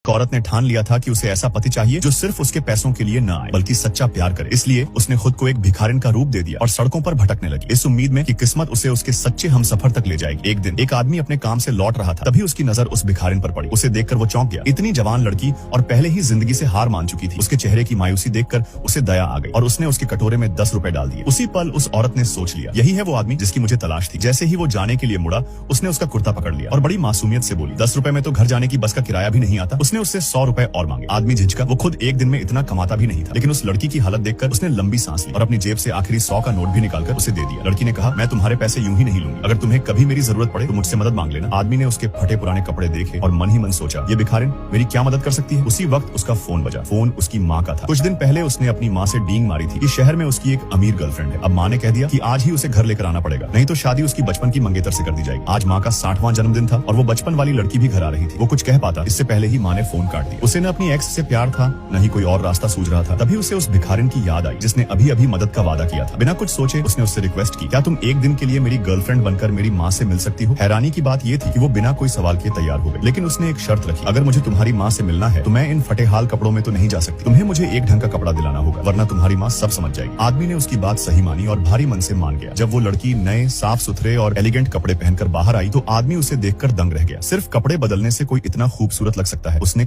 औरत ने ठान लिया था कि उसे ऐसा पति चाहिए जो सिर्फ उसके पैसों के लिए न आए बल्कि सच्चा प्यार करे। इसलिए उसने खुद को एक भिखारिन का रूप दे दिया और सड़कों पर भटकने लगी, इस उम्मीद में कि किस्मत उसे उसके सच्चे हमसफर तक ले जाएगी। एक दिन एक आदमी अपने काम से लौट रहा था, तभी उसकी नजर उस भिखारिन पर पड़ी। उसे देखकर वो चौंक गया। इतनी जवान लड़की और पहले ही जिंदगी से हार मान चुकी थी। उसके चेहरे की मायूसी देखकर उसे दया आ गई और उसने उसके कटोरे में 10 रुपए डाल दिए। उसी पल उस औरत ने सोच लिया, यही है वो आदमी जिसकी मुझे तलाश थी। जैसे ही वो जाने के लिए मुड़ा, उसने उसका कुर्ता पकड़ लिया और बड़ी मासूमियत से बोली, 10 रुपए में तो घर जाने की बस का किराया भी नहीं आता। उसने उससे 100 रुपए और मांगे। आदमी झिझका, वो खुद एक दिन में इतना कमाता भी नहीं था, लेकिन उस लड़की की हालत देखकर उसने लंबी सांस ली और अपनी जेब से आखिरी 100 का नोट भी निकालकर उसे दे दिया। लड़की ने कहा, मैं तुम्हारे पैसे यूं ही नहीं लूंगी, अगर तुम्हें कभी मेरी जरूरत पड़े तो मुझसे मदद मांग लेना। आदमी ने उसके फटे पुराने कपड़े देखे और मन ही मन सोचा, ये भिखारिन मेरी क्या मदद कर सकती है। उसी वक्त उसका फोन बजा। फोन उसकी माँ का था। कुछ दिन पहले उसने अपनी माँ से डींग मारी थी कि शहर में उसकी एक अमीर गर्लफ्रेंड है। अब माँ ने कह दिया कि आज ही उसे घर लेकर आना पड़ेगा, नहीं तो शादी उसकी बचपन की मंगेतर से कर दी जाएगी। आज माँ का 60वां जन्मदिन था और वो बचपन वाली लड़की भी घर आ रही थी। वो कुछ कह पाता इससे पहले ही माँ ने फोन काट दिया। उसे न अपनी एक्स से प्यार था, न ही कोई और रास्ता सूझ रहा था। तभी उसे उस भिखारिन की याद आई जिसने अभी अभी मदद का वादा किया था। बिना कुछ सोचे उसने उससे रिक्वेस्ट की, क्या तुम एक दिन के लिए मेरी गर्लफ्रेंड बनकर मेरी माँ से मिल सकती हो। हैरानी की बात यह थी कि वो बिना कोई सवाल किए तैयार हो गई, लेकिन उसने एक शर्त रखी, अगर मुझे तुम्हारी माँ से मिलना है तो मैं इन फटेहाल कपड़ों में तो नहीं जा सकती। तुम्हें मुझे एक ढंग का कपड़ा दिलाना होगा, वरना तुम्हारी माँ सब समझ जाएगी। आदमी ने उसकी बात सही मानी और भारी मन से मान गया। जब वो लड़की नए साफ सुथरे और एलिगेंट कपड़े पहनकर बाहर आई तो आदमी उसे देखकर दंग रह गया। सिर्फ कपड़े बदलने से कोई इतना खूबसूरत लग सकता है, उसने